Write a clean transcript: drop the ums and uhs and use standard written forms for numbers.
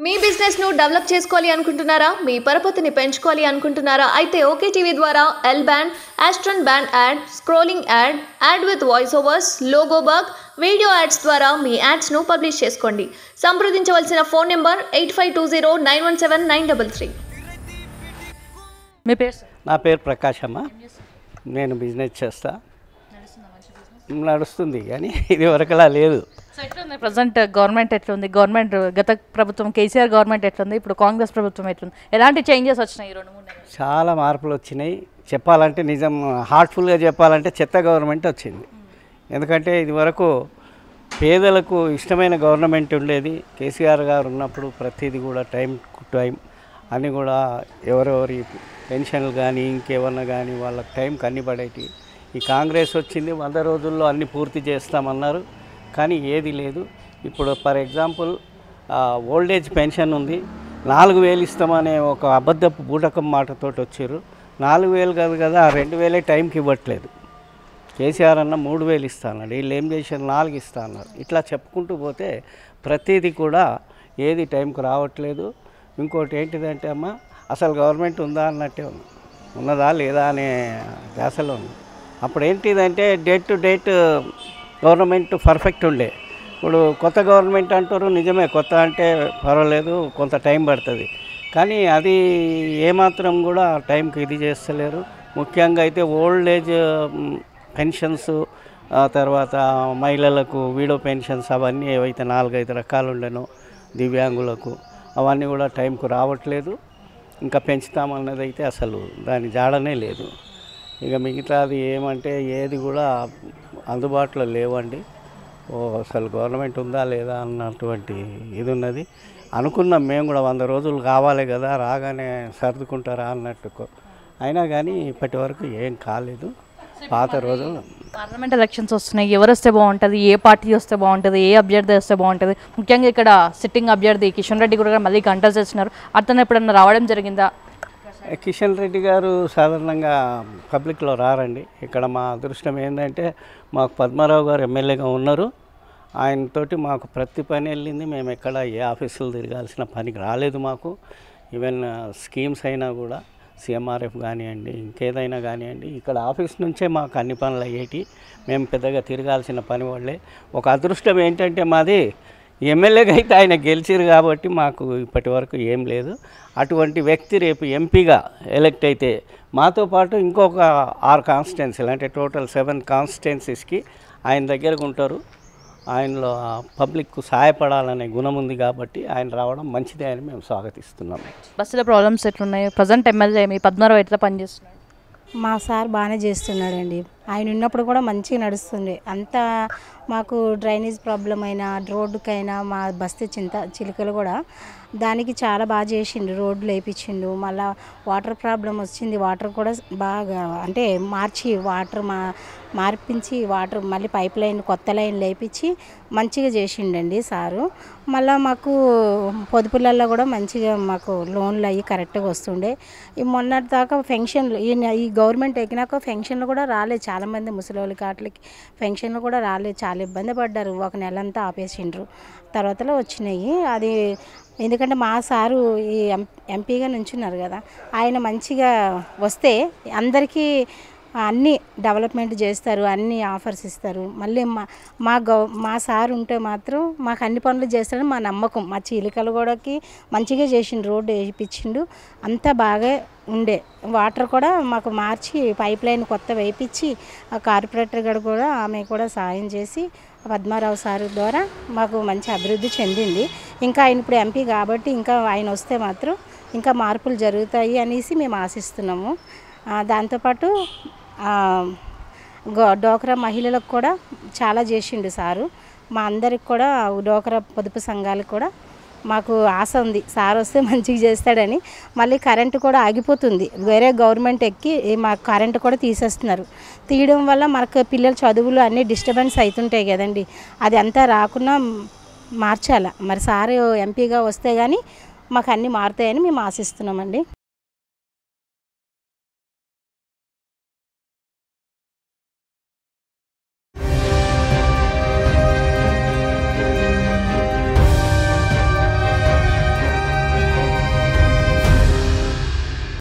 మీ business ను develop చేసుకోవాలి అనుకుంటున్నారా? మీ పరపతిని పెంచుకోవాలి అనుకుంటున్నారా? అయితే ఓకే టీవీ ద్వారా L band, aston band ad, scrolling ad, ad with voice overs, logo bug, video ads ద్వారా మీ యాడ్స్ ను పబ్లిష్ చేసుకోండి. సంప్రదించవలసిన ఫోన్ నెంబర్ 8520917933. మీ పేరు? నా పేరు ప్రకాశమ్మ. నేను బిజినెస్ చేస్తా. నడుస్తుంది కానీ ఇది వరకులా లేదు. సో ఎట్లుంది ప్రజెంట్ గవర్నమెంట్ ఎట్లుంది? గవర్నమెంట్ గత ప్రభుత్వం కేసీఆర్ గవర్నమెంట్ ఎట్లుంది? ఇప్పుడు కాంగ్రెస్ ప్రభుత్వం ఎట్లుంది? ఎలాంటి చేంజెస్ వచ్చినాయి ఈ 2-3 నెలలు? చాలా మార్పులు వచ్చినాయి. చెప్పాలంటే నిజం హార్ట్ఫుల్గా చెప్పాలంటే చెత్త గవర్నమెంట్ వచ్చింది. ఎందుకంటే ఇది వరకు పేదలకు ఇష్టమైన గవర్నమెంట్ ఉండేది. కేసీఆర్ గారు ఉన్నప్పుడు ప్రతిదీ కూడా టైం టు టైం అన్నీ కూడా ఎవరెవరి పెన్షన్లు కానీ ఇంకేమన్నా కానీ వాళ్ళకి టైంకి అన్ని పడేటి. ఈ కాంగ్రెస్ వచ్చింది 100 రోజుల్లో అన్ని పూర్తి చేస్తామన్నారు, కానీ ఏది లేదు. ఇప్పుడు ఫర్ ఎగ్జాంపుల్ ఓల్డేజ్ పెన్షన్ ఉంది, 4000 ఇస్తామనే ఒక అబద్ధపు బూటకం మాటతోటి వచ్చారు. 4000 కాదు కదా, 2000 టైంకి ఇవ్వట్లేదు. కేసీఆర్ అన్న 3000 ఇస్తా అన్నాడు, వీళ్ళు ఏం చేశారు 4 ఇస్తా అన్నారు. ఇట్లా చెప్పుకుంటూ పోతే ప్రతిదీ కూడా ఏది టైంకి రావట్లేదు. ఇంకోటి ఏంటిదంటే అమ్మ, అసలు గవర్నమెంట్ ఉందా అన్నట్టే ఉంది, ఉన్నదా లేదా అనే ధ్యాసలో ఉంది. అప్పుడు ఏంటిదంటే date to date government perfect ఉండే. ఇప్పుడు కొత్త గవర్నమెంట్ అంటారు, నిజమే కొత్త అంటే పర్వాలేదు, కొంత టైం పడుతుంది, కానీ అది ఏమాత్రం కూడా టైంకి ఇది చేస్తలేరు. ముఖ్యంగా అయితే ఓల్డ్ ఏజ్ పెన్షన్స్, తర్వాత మహిళలకు వీడో పెన్షన్స్ అవన్నీ ఏవైతే 4-5 రకాలు ఉండేనో దివ్యాంగులకు, అవన్నీ కూడా టైంకు రావట్లేదు. ఇంకా పెంచుతామన్నది అయితే అసలు దాని జాడనే లేదు. ఇక మిగతాది ఏమంటే ఏది కూడా అందుబాటులో లేవండి. అసలు గవర్నమెంట్ ఉందా లేదా అన్నటువంటి ఇది ఉన్నది. అనుకున్నాం మేము కూడా 100 రోజులు కావాలి కదా, రాగానే సర్దుకుంటారా అన్నట్టు. అయినా కానీ ఇప్పటి వరకు ఏం కాలేదు. పాత రోజులు పార్లమెంట్ ఎలక్షన్స్ వస్తున్నాయి, ఎవరు వస్తే బాగుంటుంది, ఏ పార్టీ వస్తే బాగుంటుంది, ఏ అభ్యర్థి వస్తే బాగుంటుంది? ముఖ్యంగా ఇక్కడ సిట్టింగ్ అభ్యర్థి కిషన్ రెడ్డి కూడా మళ్ళీ కంటెస్ట్ చేస్తున్నారు. అతను ఎప్పుడన్నా రావడం జరిగిందా? కిషన్ రెడ్డి గారు సాధారణంగా పబ్లిక్లో రారండి. ఇక్కడ మా అదృష్టం ఏంటంటే మాకు పద్మారావు గారు ఎమ్మెల్యేగా ఉన్నారు. ఆయనతోటి మాకు ప్రతి పని వెళ్ళింది. మేము ఎక్కడ ఏ ఆఫీసులు తిరగాల్సిన పనికి రాలేదు. మాకు ఈవెన్ స్కీమ్స్ అయినా కూడా సిఎంఆర్ఎఫ్ కానివ్వండి, ఇంకేదైనా కానివ్వండి, ఇక్కడ ఆఫీస్ నుంచే మాకు అన్ని పనులు అయ్యేటి. మేము పెద్దగా తిరగాల్సిన పని వాళ్ళే. ఒక అదృష్టం ఏంటంటే మాది ఎమ్మెల్యేగా అయితే ఆయన గెలిచిరు కాబట్టి మాకు ఇప్పటి వరకు ఏం లేదు. అటువంటి వ్యక్తి రేపు ఎంపీగా ఎలక్ట్ అయితే మాతో పాటు ఇంకొక 6 కాన్స్టిట్యున్సీలు అంటే టోటల్ 7 కాన్స్టిట్యున్సీస్కి ఆయన దగ్గరకు ఉంటారు. ఆయనలో పబ్లిక్కు సహాయపడాలనే గుణం ఉంది కాబట్టి ఆయన రావడం మంచిదే అని మేము స్వాగతిస్తున్నాము. బస్సుల ప్రాబ్లమ్స్ ఎట్లున్నాయి? ప్రజెంట్ ఎమ్మెల్యే మీ పద్మారావు ఎట్లా పనిచేస్తున్నాడు? మా సార్ బాగానే చేస్తున్నాడండి. ఆయన ఉన్నప్పుడు కూడా మంచిగా నడుస్తుంది. అంతా మాకు డ్రైనేజ్ ప్రాబ్లం అయినా, రోడ్డుకైనా, మా బస్తీ చిలుకలు కూడా దానికి చాలా బాగా చేసిండు. రోడ్లు వేయించిండు. మళ్ళీ వాటర్ ప్రాబ్లం వచ్చింది, వాటర్ కూడా బాగా అంటే మార్చి వాటర్ మార్పించి వాటర్ మళ్ళీ పైప్ లైన్ కొత్త లైన్ లేపించి మంచిగా చేసిండండి సారు. మళ్ళీ మాకు పొదుపులలో కూడా మంచిగా మాకు లోన్లు అయ్యి కరెక్ట్గా వస్తుండే. ఈ మొన్నటి దాకా ఫెన్షన్లు ఈ గవర్నమెంట్ ఎక్కినాక ఫెన్షన్లు కూడా రాలేదు. చాలామంది ముసలి కాట్లకి ఫెన్షన్లు కూడా రాలేదు, చాలా ఇబ్బంది పడ్డారు. 1 నెల అంతా ఆపేసిండ్రు, తర్వాతలో వచ్చినాయి. అది ఎందుకంటే మా సారు ఈ ఎంపీగా నుంచున్నారు కదా, ఆయన మంచిగా వస్తే అందరికీ అన్నీ డెవలప్మెంట్ చేస్తారు, అన్ని ఆఫర్స్ ఇస్తారు. మళ్ళీ మా సార్ ఉంటే మాత్రం మాకు అన్ని పనులు చేస్తాడని మా నమ్మకం. మా చీలికలు కూడాకి మంచిగా చేసిండు, రోడ్డు వేయించిండు, అంతా బాగా ఉండే. వాటర్ కూడా మాకు మార్చి పైప్ లైన్ కొత్త వేయించి ఆ కార్పొరేటర్ గారు కూడా ఆమె కూడా సాయం చేసి పద్మారావు సార్ ద్వారా మాకు మంచి అభివృద్ధి చెందింది. ఇంకా ఆయన ఇప్పుడు ఎంపీ కాబట్టి ఇంకా ఆయన వస్తే మాత్రం ఇంకా మార్పులు జరుగుతాయి అనేసి మేము ఆశిస్తున్నాము. దాంతోపాటు డోక్రా మహిళలకు కూడా చాలా చేసిండు సారు. మా అందరికి కూడా డోక్రా పొదుపు సంఘాలకు కూడా మాకు ఆశ ఉంది, సార్ వస్తే మంచిగా చేస్తాడని. మళ్ళీ కరెంటు కూడా ఆగిపోతుంది, వేరే గవర్నమెంట్ ఎక్కి మాకు కరెంటు కూడా తీసేస్తున్నారు. తీయడం వల్ల మనకు పిల్లల చదువులు అన్నీ డిస్టర్బెన్స్ అవుతుంటాయి కదండి, అది అంతా రాకుండా మార్చాల. మరి సార్ ఎంపీగా వస్తే కానీ మాకు అన్నీ మారుతాయని మేము ఆశిస్తున్నామండి.